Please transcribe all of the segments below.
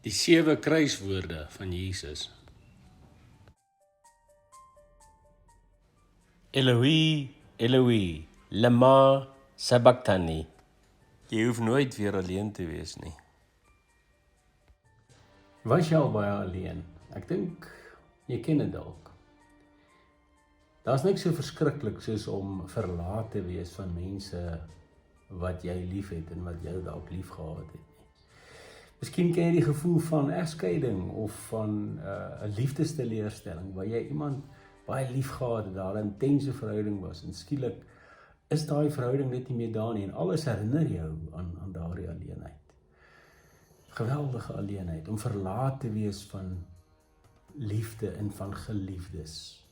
Die 7 kruiswoorde van Jesus. Eloi, Eloi, lama sabachthani. Jy hoef nooit weer alleen te wees nie. Was jy al baie alleen? Ek dink jy ken dit dalk. Daar's niks so verskriklik soos om verlaat te wees van mense wat jy lief het en wat jou dalk lief gehad het nie. Miskien ken jy die gevoel van egskeiding of van 'n liefdesteleurstelling waar jy iemand baie lief gehad het, daar 'n intense verhouding was en skielik is daai verhouding net nie meer daar nie en alles herinner jou aan daardie alleenheid. Geweldige alleenheid, om verlaat te wees van liefde en van geliefdes.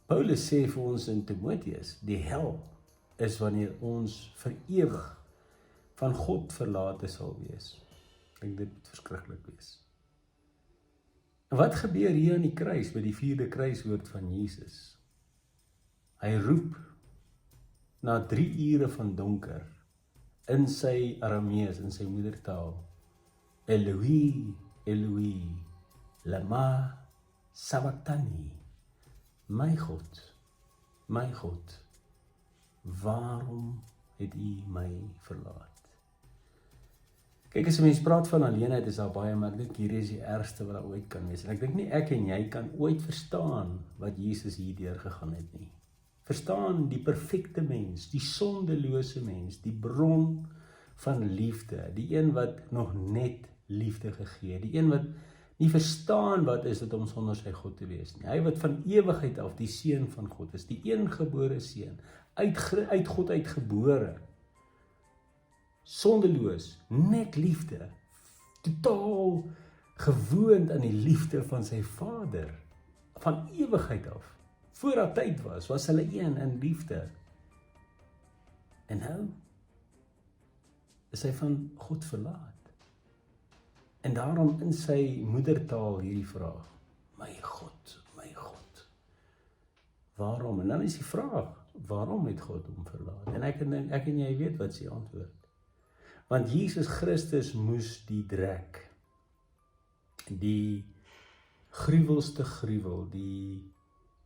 Paulus sê vir ons in Timoteus, die hel is wanneer ons vir ewig van God verlate sal wees. Ek dink dit moet verskriklik wees. En wat gebeur hier aan die kruis, by die 4de kruiswoord van Jesus? Hy roep na 3 ure van donker, in sy Aramees, in sy moedertaal, Eloi, Eloi, lama sabachthani. My God, waarom het U my verlaat? Kyk, as 'n mens praat van alleenheid, is daar baie, maar ek dink hierdie is die ergste wat daar ooit kan wees. En ek dink nie ek en jy kan ooit verstaan wat Jesus hierdeur gegaan het nie. Verstaan die perfekte mens, die sondelose mens, die bron van liefde, die een wat nog net liefde gegee het, die een wat nie verstaan wat is dit om sonder sy God te wees nie. Hy wat van ewigheid af die seun van God is, die eengebore seun, uit God uitgebore, sondeloos, net liefde, totaal gewoond aan die liefde van sy Vader, van ewigheid af. Voor daar tyd was hulle een in liefde. En nou is hy van God verlaat. En daarom in sy moedertaal hierdie vraag, my God, waarom? En dan is die vraag, waarom het God hom verlaat? En ek en jy weet wat sy antwoord. Want Jesus Christus moes die drek, die gruwelste gruwel, die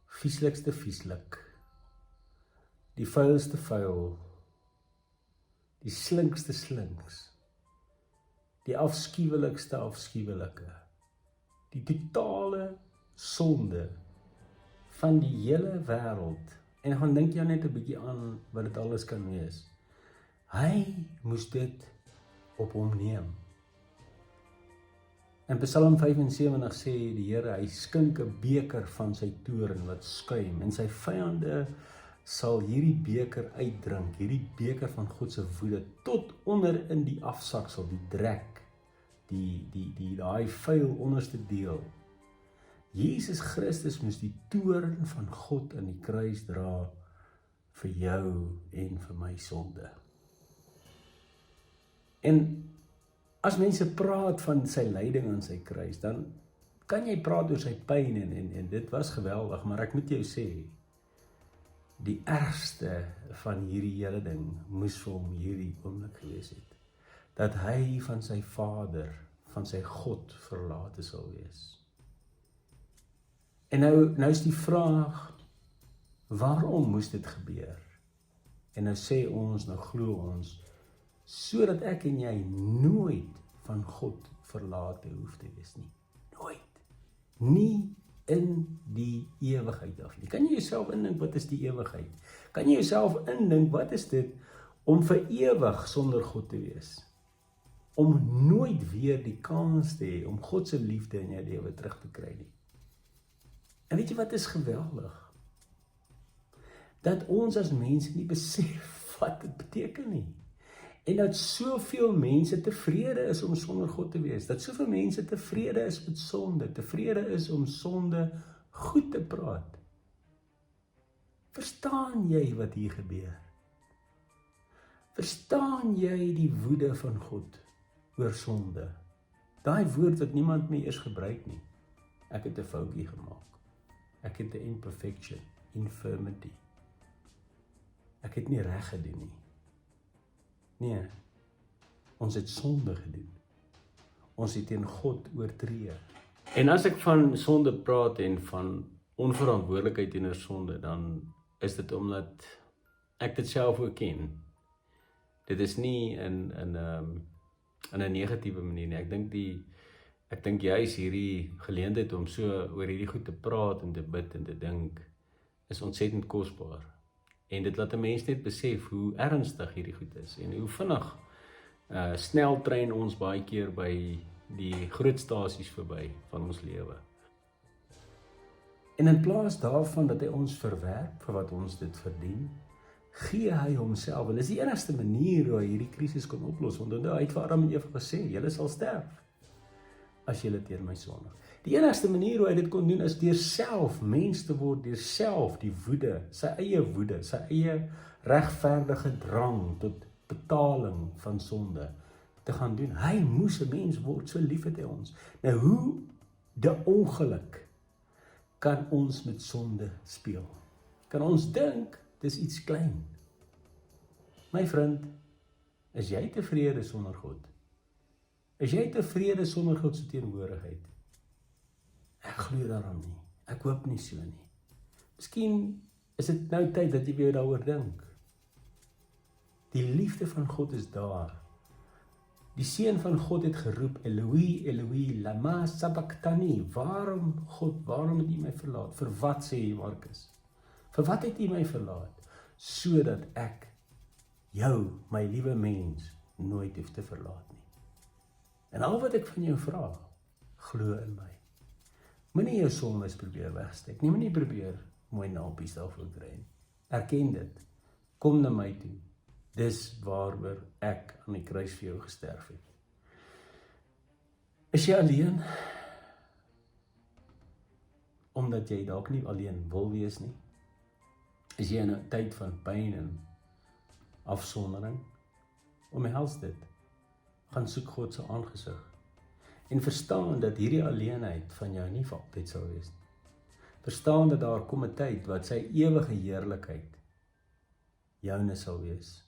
vieslikste vieslik, die vuilste vuil, die slinkste slinks, die afskuwelikste afskuwelike, die totale sonde van die hele wêreld. En gaan dink jy net 'n bietjie aan wat dit alles kan wees. Hy moes dit op hom neem. In Psalm 75 sê die Here, hy skink 'n beker van sy toorn wat skuim en sy vyande sal hierdie beker uitdrink, hierdie beker van God se woede tot onder in die afsaksel, die drek, daai vuil onderste deel. Jesus Christus moes die toorn van God in die kruis dra vir jou en vir my sonde. En as mense praat van sy lyding aan sy kruis, dan kan jy praat oor sy pyn en dit was geweldig, maar ek moet jou sê, die ergste van hierdie hele ding moes vir hom hierdie oomblik gewees het, dat hy van sy Vader, van sy God verlate sal wees. En nou is die vraag, waarom moes dit gebeur? En nou sê ons, nou glo ons, sodat ek en jy nooit van God verlate hoef te wees nie. Nooit. Nie in die ewigheid af nie. Kan jy jouself indink wat is die ewigheid? Kan jy jouself indink wat is dit om vir ewig sonder God te wees? Om nooit weer die kans te hê om God se liefde in jou lewe terug te kry nie. En weet jy wat is geweldig? Dat ons as mense nie besef wat dit beteken nie. En dat soveel mense tevrede is om sonder God te wees. Dat soveel mense tevrede is met sonde. Tevrede is om sonde goed te praat. Verstaan jy wat hier gebeur? Verstaan jy die woede van God oor sonde? Daai woord wat niemand meer eers gebruik nie. Ek het 'n foutjie gemaak. Ek het 'n imperfection, infirmity. Ek het nie reg gedoen nie. Nee, ons het sonde gedoen. ons het teen God oortree. En as ek van sonde praat en van onverantwoordelikheid teenoor sonde, dan is dit omdat ek dit self ook ken. Dit is nie in 'n negatiewe manier nie. Ek dink juis hierdie geleentheid om so oor hierdie goed te praat en te bid en te dink is ontsettend kosbaar. En dit laat 'n mens net besef hoe ernstig hierdie goed is en hoe vinnig snel trein ons baie keer by die groot stasies verby van ons lewe. En in plaas daarvan dat hy ons verwerp vir wat ons dit verdien, gee hy homself. En dis die enigste manier hoe hy hierdie krisis kon oplos. Want hy het vir Adam en Eva gesê, julle sal sterf as julle teen my sondig. Die enigste manier hoe hy dit kon doen is deur self mens te word, deur self die woede, sy eie regverdige drang tot betaling van sonde te gaan doen. Hy moes 'n mens word, so lief het hy ons. Nou hoe de ongeluk kan ons met sonde speel? Kan ons dink dis iets klein? My vriend, is jy tevrede sonder God? Is jy tevrede sonder God se teenwoordigheid? Ek glo daaraan nie. Ek hoop nie so nie. Miskien is dit nou tyd dat jy weer daaroor dink. Die liefde van God is daar. Die Seun van God het geroep, Eloi, Eloi, lama sabachthani. Waarom God, waarom het U my verlaat? Vir wat sê jy, Markus? Vir wat het U my verlaat? Sodat ek jou, my liewe mens, nooit hoef te verlaat nie. En al wat ek van jou vra, glo in my. Moenie jou sondes probeer wegsteek nie, moenie probeer mooi napies daarvoor kry nie. Erken dit. Kom na my toe. Dis waaroor ek aan die kruis vir jou gesterf het. Is jy alleen? Omdat jy dalk nie alleen wil wees nie? Is jy in 'n tyd van pyn en afsondering? Omhels dit. Gaan soek God se aangesig. En verstaan dat hierdie alleenheid van jou nie vir altyd sal wees nie. Verstaan dat daar kom 'n tyd wat sy ewige heerlikheid joune sal wees.